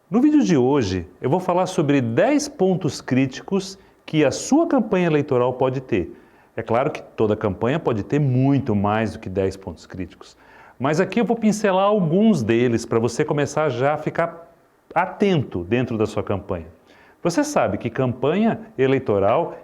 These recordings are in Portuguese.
No vídeo de hoje, eu vou falar sobre 10 pontos críticos que a sua campanha eleitoral pode ter. É claro que toda campanha pode ter muito mais do que 10 pontos críticos, mas aqui eu vou pincelar alguns deles para você começar já a ficar atento dentro da sua campanha. Você sabe que campanha eleitoral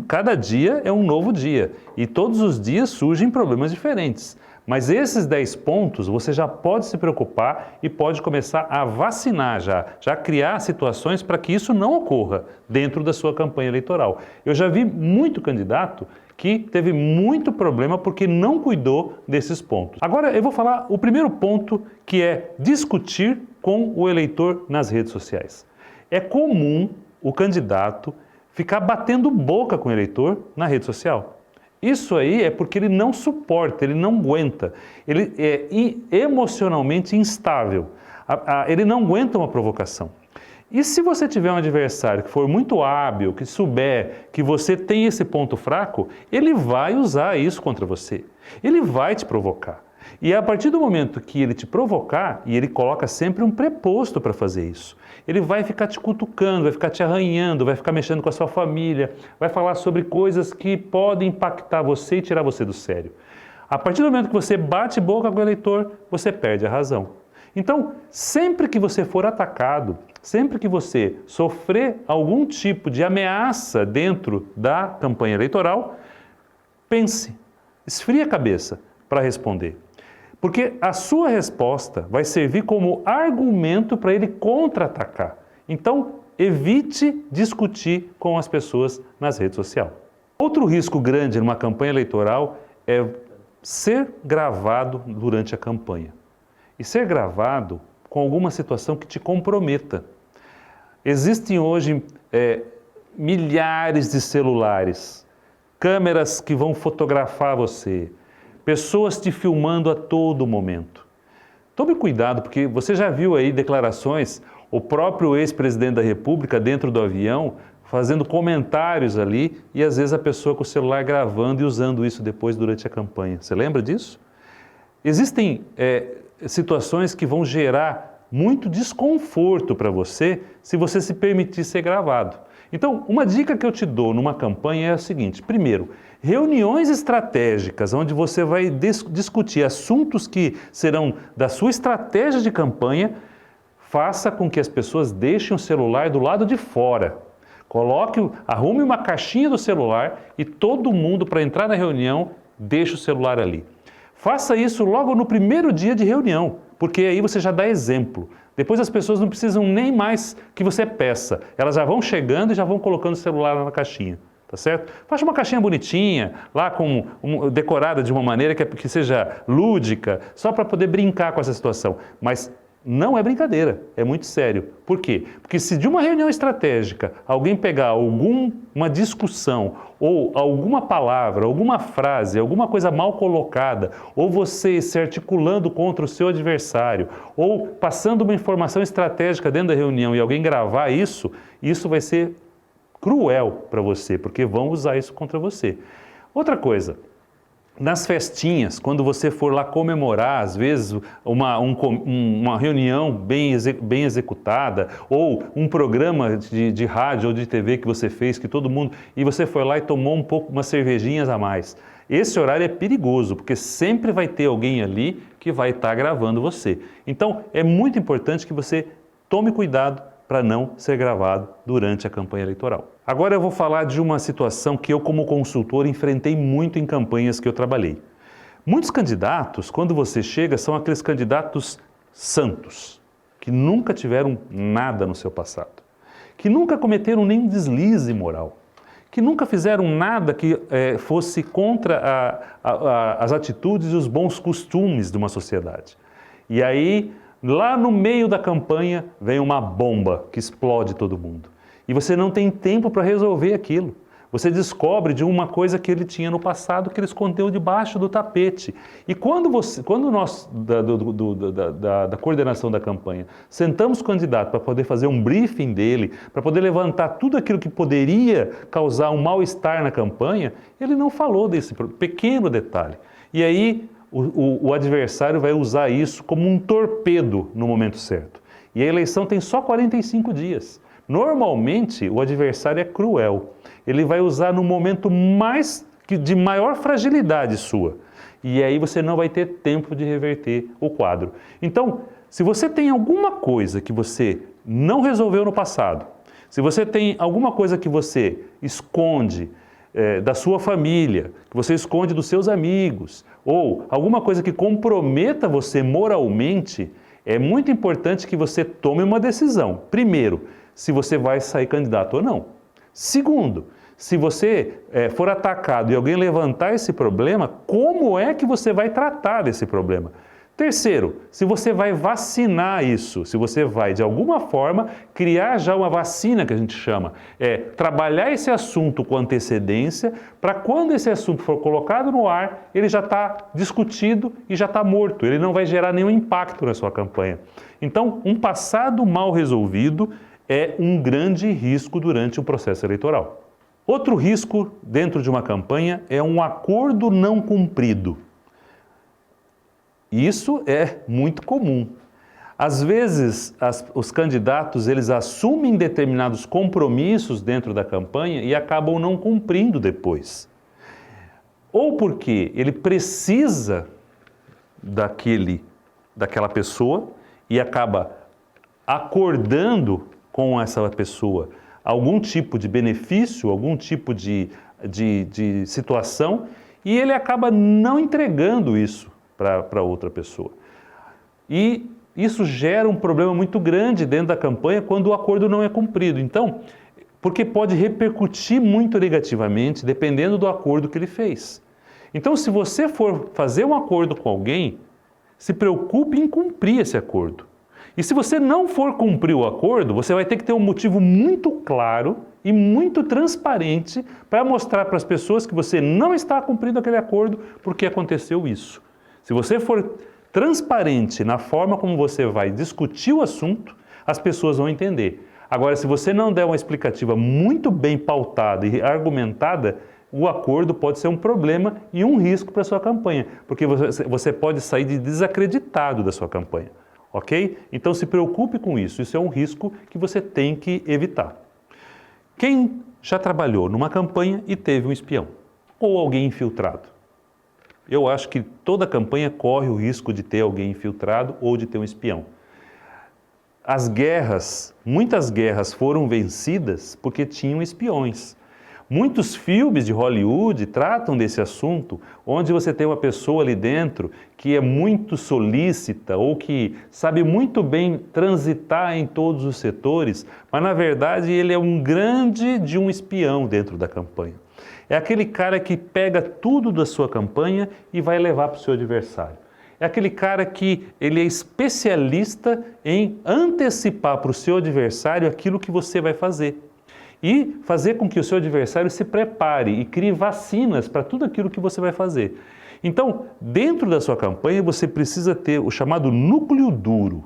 cada dia é um novo dia e todos os dias surgem problemas diferentes. Mas esses 10 pontos você já pode se preocupar e pode começar a vacinar já criar situações para que isso não ocorra dentro da sua campanha eleitoral. Eu já vi muito candidato que teve muito problema porque não cuidou desses pontos. Agora eu vou falar o primeiro ponto, que é discutir com o eleitor nas redes sociais. É comum o candidato ficar batendo boca com o eleitor na rede social. Isso aí é porque ele não suporta, ele não aguenta, ele é emocionalmente instável, ele não aguenta uma provocação. E se você tiver um adversário que for muito hábil, que souber que você tem esse ponto fraco, ele vai usar isso contra você, ele vai te provocar. E a partir do momento que ele te provocar, e ele coloca sempre um preposto para fazer isso, ele vai ficar te cutucando, vai ficar te arranhando, vai ficar mexendo com a sua família, vai falar sobre coisas que podem impactar você e tirar você do sério. A partir do momento que você bate boca com o eleitor, você perde a razão. Então, sempre que você for atacado, sempre que você sofrer algum tipo de ameaça dentro da campanha eleitoral, pense, esfrie a cabeça para responder. Porque a sua resposta vai servir como argumento para ele contra-atacar. Então, evite discutir com as pessoas nas redes sociais. Outro risco grande numa campanha eleitoral é ser gravado durante a campanha. E ser gravado com alguma situação que te comprometa. Existem hoje milhares de celulares, câmeras que vão fotografar você, pessoas te filmando a todo momento. Tome cuidado, porque você já viu aí declarações, o próprio ex-presidente da República dentro do avião, fazendo comentários ali, e às vezes a pessoa com o celular gravando e usando isso depois durante a campanha. Você lembra disso? Existem situações que vão gerar muito desconforto para você se você se permitir ser gravado. Então, uma dica que eu te dou numa campanha é a seguinte: primeiro, reuniões estratégicas, onde você vai discutir assuntos que serão da sua estratégia de campanha, faça com que as pessoas deixem o celular do lado de fora. Arrume uma caixinha do celular e todo mundo, para entrar na reunião, deixe o celular ali. Faça isso logo no primeiro dia de reunião, porque aí você já dá exemplo. Depois as pessoas não precisam nem mais que você peça. Elas já vão chegando e já vão colocando o celular lá na caixinha, tá certo? Faça uma caixinha bonitinha, lá decorada de uma maneira que seja lúdica, só para poder brincar com essa situação. Mas não é brincadeira, é muito sério. Por quê? Porque se de uma reunião estratégica alguém pegar uma discussão ou alguma palavra, alguma frase, alguma coisa mal colocada, ou você se articulando contra o seu adversário, ou passando uma informação estratégica dentro da reunião e alguém gravar isso, isso vai ser cruel para você, porque vão usar isso contra você. Outra coisa, nas festinhas, quando você for lá comemorar, às vezes, uma reunião bem executada, ou um programa de rádio ou de TV que você fez, que todo mundo, e você foi lá e tomou umas cervejinhas a mais. Esse horário é perigoso, porque sempre vai ter alguém ali que vai estar gravando você. Então, é muito importante que você tome cuidado para não ser gravado durante a campanha eleitoral. Agora eu vou falar de uma situação que eu, como consultor, enfrentei muito em campanhas que eu trabalhei. Muitos candidatos, quando você chega, são aqueles candidatos santos, que nunca tiveram nada no seu passado, que nunca cometeram nenhum deslize moral, que nunca fizeram nada que fosse contra as atitudes e os bons costumes de uma sociedade. E aí, lá no meio da campanha, vem uma bomba que explode todo mundo. E você não tem tempo para resolver aquilo. Você descobre de uma coisa que ele tinha no passado que ele escondeu debaixo do tapete. E quando nós, da coordenação da campanha, sentamos com o candidato para poder fazer um briefing dele, para poder levantar tudo aquilo que poderia causar um mal-estar na campanha, ele não falou desse pequeno detalhe. E aí o adversário vai usar isso como um torpedo no momento certo. E a eleição tem só 45 dias. Normalmente, o adversário é cruel. Ele vai usar no momento de maior fragilidade sua. E aí você não vai ter tempo de reverter o quadro. Então, se você tem alguma coisa que você não resolveu no passado, se você tem alguma coisa que você esconde da sua família, que você esconde dos seus amigos, ou alguma coisa que comprometa você moralmente, é muito importante que você tome uma decisão. Primeiro, se você vai sair candidato ou não. Segundo, se você for atacado e alguém levantar esse problema, como é que você vai tratar desse problema? Terceiro, se você vai vacinar isso, se você vai, de alguma forma, criar já uma vacina, que a gente chama, trabalhar esse assunto com antecedência, para quando esse assunto for colocado no ar, ele já está discutido e já está morto, ele não vai gerar nenhum impacto na sua campanha. Então, um passado mal resolvido é um grande risco durante o processo eleitoral. Outro risco dentro de uma campanha é um acordo não cumprido. Isso é muito comum. Às vezes, os candidatos eles assumem determinados compromissos dentro da campanha e acabam não cumprindo depois. Ou porque ele precisa daquela pessoa e acaba acordando com essa pessoa algum tipo de benefício, algum tipo de situação, e ele acaba não entregando isso para outra pessoa. E isso gera um problema muito grande dentro da campanha quando o acordo não é cumprido. Então, porque pode repercutir muito negativamente dependendo do acordo que ele fez. Então, se você for fazer um acordo com alguém, se preocupe em cumprir esse acordo. E se você não for cumprir o acordo, você vai ter que ter um motivo muito claro e muito transparente para mostrar para as pessoas que você não está cumprindo aquele acordo porque aconteceu isso. Se você for transparente na forma como você vai discutir o assunto, as pessoas vão entender. Agora, se você não der uma explicativa muito bem pautada e argumentada, o acordo pode ser um problema e um risco para a sua campanha, porque você pode sair desacreditado da sua campanha, ok? Então se preocupe com isso, isso é um risco que você tem que evitar. Quem já trabalhou numa campanha e teve um espião ou alguém infiltrado? Eu acho que toda campanha corre o risco de ter alguém infiltrado ou de ter um espião. Muitas guerras foram vencidas porque tinham espiões. Muitos filmes de Hollywood tratam desse assunto, onde você tem uma pessoa ali dentro que é muito solícita ou que sabe muito bem transitar em todos os setores, mas na verdade ele é um grande de um espião dentro da campanha. É aquele cara que pega tudo da sua campanha e vai levar para o seu adversário. É aquele cara que ele é especialista em antecipar para o seu adversário aquilo que você vai fazer. E fazer com que o seu adversário se prepare e crie vacinas para tudo aquilo que você vai fazer. Então, dentro da sua campanha, você precisa ter o chamado núcleo duro.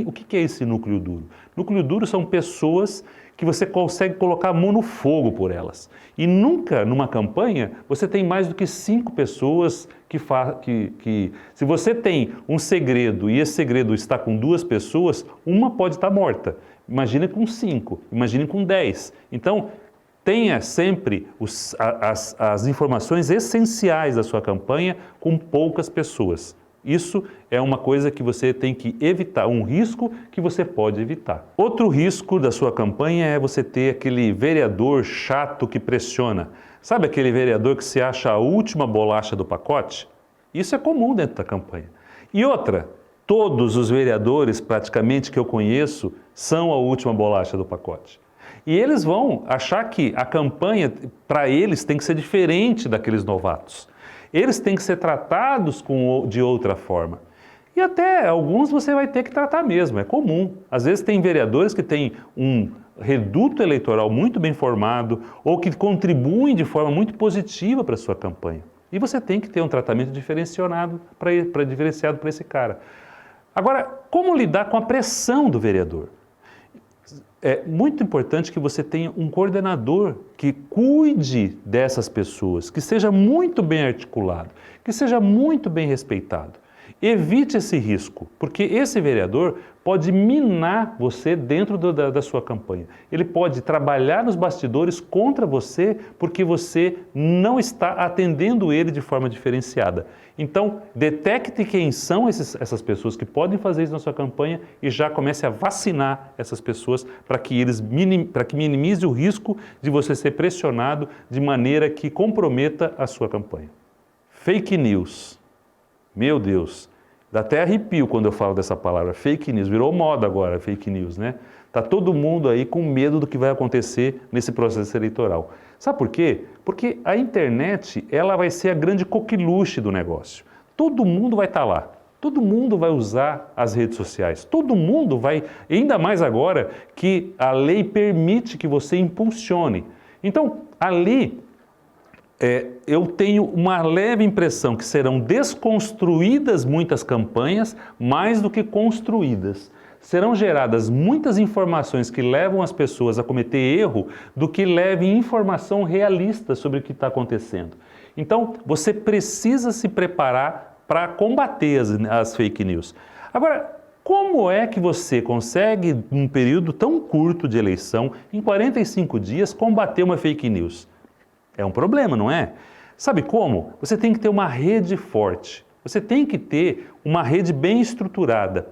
O que é esse núcleo duro? Núcleo duro são pessoas que você consegue colocar a mão no fogo por elas. E nunca, numa campanha, você tem mais do que 5 pessoas que se você tem um segredo e esse segredo está com 2 pessoas, uma pode estar morta. Imagine com 5, imagine com 10. Então, tenha sempre as informações essenciais da sua campanha com poucas pessoas. Isso é uma coisa que você tem que evitar, um risco que você pode evitar. Outro risco da sua campanha é você ter aquele vereador chato que pressiona. Sabe aquele vereador que se acha a última bolacha do pacote? Isso é comum dentro da campanha. E outra, todos os vereadores praticamente que eu conheço são a última bolacha do pacote. E eles vão achar que a campanha, para eles, tem que ser diferente daqueles novatos. Eles têm que ser tratados de outra forma. E até alguns você vai ter que tratar mesmo, é comum. Às vezes tem vereadores que têm um reduto eleitoral muito bem formado ou que contribuem de forma muito positiva para a sua campanha. E você tem que ter um tratamento diferenciado para esse cara. Agora, como lidar com a pressão do vereador? É muito importante que você tenha um coordenador que cuide dessas pessoas, que seja muito bem articulado, que seja muito bem respeitado. evite esse risco, porque esse vereador pode minar você dentro da sua campanha. Ele pode trabalhar nos bastidores contra você porque você não está atendendo ele de forma diferenciada. Então, detecte quem são essas pessoas que podem fazer isso na sua campanha e já comece a vacinar essas pessoas para que minimize o risco de você ser pressionado de maneira que comprometa a sua campanha. Fake news. Meu Deus, dá até arrepio quando eu falo dessa palavra, fake news. Virou moda agora, fake news, né? Tá todo mundo aí com medo do que vai acontecer nesse processo eleitoral. Sabe por quê? Porque a internet, ela vai ser a grande coqueluche do negócio. Todo mundo vai estar lá. Todo mundo vai usar as redes sociais. Todo mundo vai, ainda mais agora que a lei permite que você impulsione. Então, ali eu tenho uma leve impressão que serão desconstruídas muitas campanhas mais do que construídas. Serão geradas muitas informações que levam as pessoas a cometer erro do que levem informação realista sobre o que está acontecendo. Então, você precisa se preparar para combater as fake news. Agora, como é que você consegue, num período tão curto de eleição, em 45 dias, combater uma fake news? É um problema, não é? Sabe como? Você tem que ter uma rede forte. Você tem que ter uma rede bem estruturada.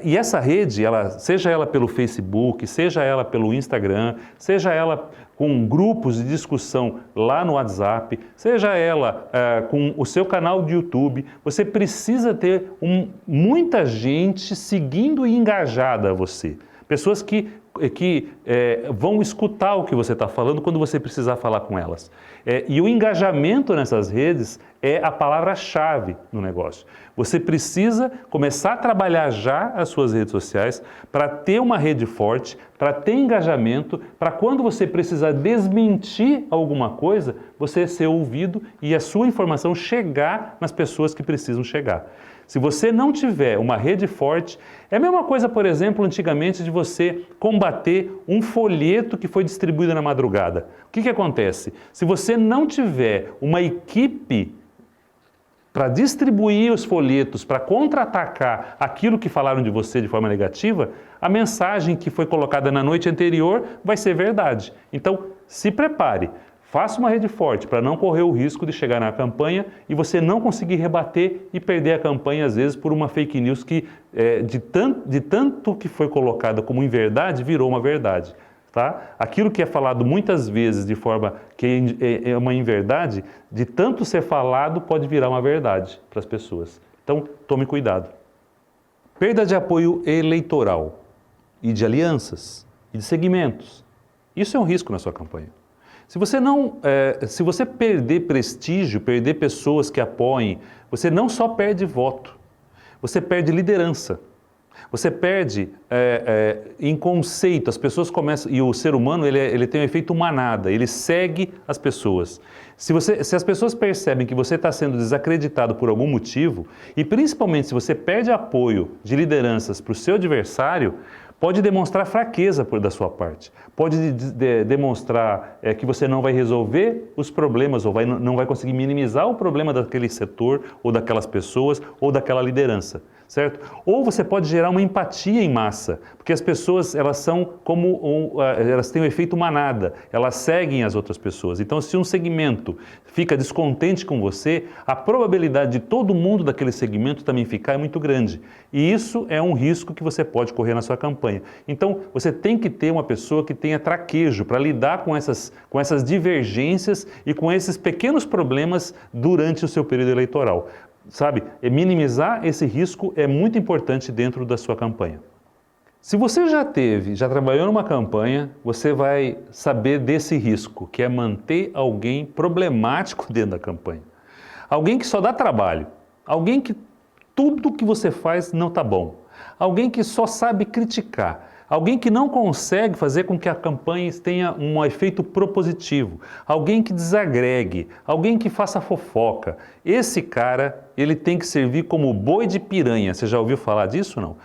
E essa rede, seja ela pelo Facebook, seja ela pelo Instagram, seja ela com grupos de discussão lá no WhatsApp, seja ela com o seu canal de YouTube, você precisa ter muita gente seguindo e engajada a você. Pessoas que vão escutar o que você está falando quando você precisar falar com elas. E o engajamento nessas redes é a palavra-chave no negócio. Você precisa começar a trabalhar já as suas redes sociais para ter uma rede forte, para ter engajamento, para quando você precisar desmentir alguma coisa, você ser ouvido e a sua informação chegar nas pessoas que precisam chegar. Se você não tiver uma rede forte, é a mesma coisa, por exemplo, antigamente de você combater um folheto que foi distribuído na madrugada. O que acontece? Se você não tiver uma equipe para distribuir os folhetos, para contra-atacar aquilo que falaram de você de forma negativa, a mensagem que foi colocada na noite anterior vai ser verdade. Então, se prepare. Faça uma rede forte para não correr o risco de chegar na campanha e você não conseguir rebater e perder a campanha, às vezes, por uma fake news que, de tanto que foi colocada como inverdade, virou uma verdade. Tá? Aquilo que é falado muitas vezes de forma que é uma inverdade, de tanto ser falado, pode virar uma verdade para as pessoas. Então, tome cuidado. Perda de apoio eleitoral e de alianças e de segmentos. Isso é um risco na sua campanha. Se você perder prestígio, perder pessoas que apoiem, você não só perde voto, você perde liderança. Você perde em conceito, as pessoas começam, e o ser humano ele tem um efeito manada, ele segue as pessoas. Se as pessoas percebem que você está sendo desacreditado por algum motivo, e principalmente se você perde apoio de lideranças para o seu adversário, pode demonstrar fraqueza da sua parte, pode demonstrar que você não vai resolver os problemas ou não vai conseguir minimizar o problema daquele setor ou daquelas pessoas ou daquela liderança, certo? Ou você pode gerar uma empatia em massa, porque as pessoas elas têm um efeito manada, elas seguem as outras pessoas. Então, se um segmento fica descontente com você, a probabilidade de todo mundo daquele segmento também ficar é muito grande. E isso é um risco que você pode correr na sua campanha. Então, você tem que ter uma pessoa que tenha traquejo para lidar com essas divergências e com esses pequenos problemas durante o seu período eleitoral. Sabe, minimizar esse risco é muito importante dentro da sua campanha. Se você já trabalhou numa campanha, você vai saber desse risco, que é manter alguém problemático dentro da campanha. Alguém que só dá trabalho, alguém que tudo que você faz não está bom, alguém que só sabe criticar, alguém que não consegue fazer com que a campanha tenha um efeito propositivo, alguém que desagregue, alguém que faça fofoca. Esse cara, ele tem que servir como boi de piranha. Você já ouviu falar disso ou não?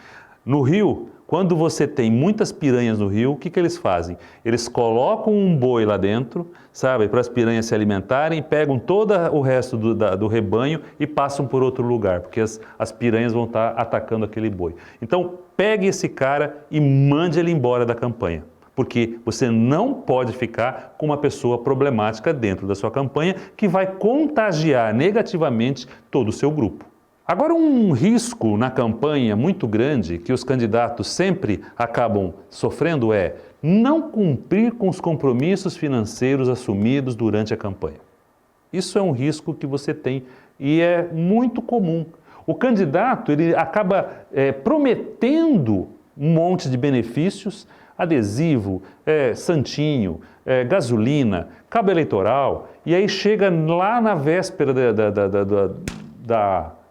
No rio, quando você tem muitas piranhas no rio, o que eles fazem? Eles colocam um boi lá dentro, sabe, para as piranhas se alimentarem, pegam todo o resto do rebanho e passam por outro lugar, porque as piranhas vão estar atacando aquele boi. Então, pegue esse cara e mande ele embora da campanha, porque você não pode ficar com uma pessoa problemática dentro da sua campanha que vai contagiar negativamente todo o seu grupo. Agora, um risco na campanha muito grande que os candidatos sempre acabam sofrendo é não cumprir com os compromissos financeiros assumidos durante a campanha. Isso é um risco que você tem e é muito comum. O candidato ele acaba prometendo um monte de benefícios, adesivo, santinho, gasolina, cabo eleitoral, e aí chega lá na véspera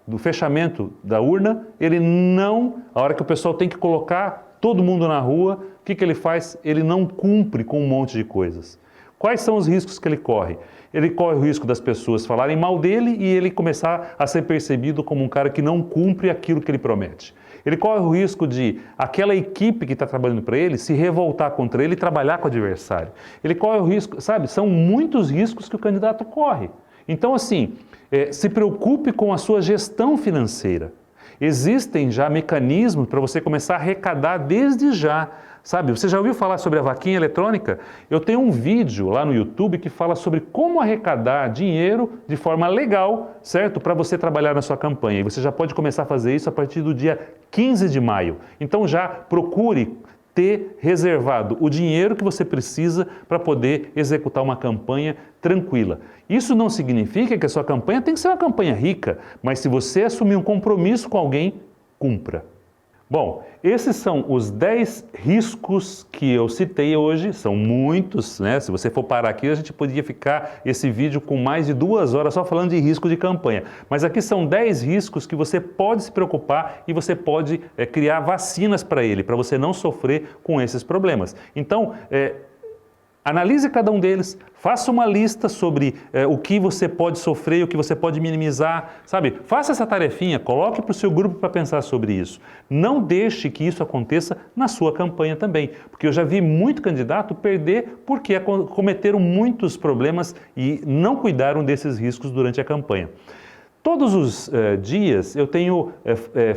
do fechamento da urna, ele não, a hora que o pessoal tem que colocar todo mundo na rua, o que ele faz? Ele não cumpre com um monte de coisas. Quais são os riscos que ele corre? Ele corre o risco das pessoas falarem mal dele e ele começar a ser percebido como um cara que não cumpre aquilo que ele promete. Ele corre o risco de aquela equipe que está trabalhando para ele se revoltar contra ele e trabalhar com o adversário. Ele corre o risco, sabe? São muitos riscos que o candidato corre. Então, assim, se preocupe com a sua gestão financeira. Existem já mecanismos para você começar a arrecadar desde já. Sabe, você já ouviu falar sobre a vaquinha eletrônica? Eu tenho um vídeo lá no YouTube que fala sobre como arrecadar dinheiro de forma legal, certo? Para você trabalhar na sua campanha. E você já pode começar a fazer isso a partir do dia 15 de maio. Então já procure ter reservado o dinheiro que você precisa para poder executar uma campanha tranquila. Isso não significa que a sua campanha tem que ser uma campanha rica, mas se você assumir um compromisso com alguém, cumpra. Bom, esses são os 10 riscos que eu citei hoje, são muitos, né? Se você for parar aqui, a gente podia ficar esse vídeo com mais de 2 horas só falando de risco de campanha. Mas aqui são 10 riscos que você pode se preocupar e você pode criar vacinas para ele, para você não sofrer com esses problemas. Então, analise cada um deles, faça uma lista sobre o que você pode sofrer, o que você pode minimizar, sabe? Faça essa tarefinha, coloque para o seu grupo para pensar sobre isso. Não deixe que isso aconteça na sua campanha também, porque eu já vi muito candidato perder porque cometeram muitos problemas e não cuidaram desses riscos durante a campanha. Todos os dias eu tenho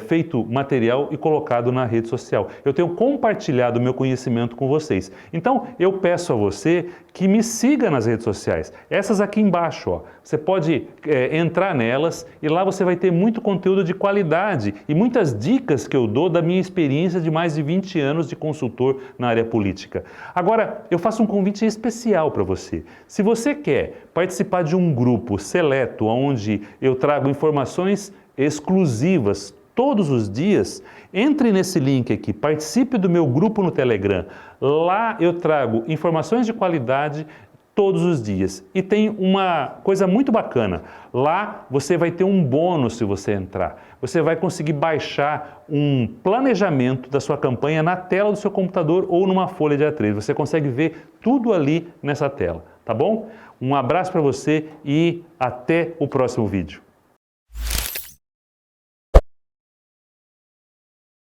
feito material e colocado na rede social. Eu tenho compartilhado meu conhecimento com vocês. Então eu peço a você que me siga nas redes sociais. Essas aqui embaixo, ó. Você pode entrar nelas e lá você vai ter muito conteúdo de qualidade e muitas dicas que eu dou da minha experiência de mais de 20 anos de consultor na área política. Agora, eu faço um convite especial para você. Se você quer participar de um grupo seleto onde eu trago informações exclusivas todos os dias, entre nesse link aqui, participe do meu grupo no Telegram. Lá eu trago informações de qualidade todos os dias. E tem uma coisa muito bacana. Lá você vai ter um bônus se você entrar. Você vai conseguir baixar um planejamento da sua campanha na tela do seu computador ou numa folha de A3. Você consegue ver tudo ali nessa tela, tá bom? Um abraço para você e até o próximo vídeo.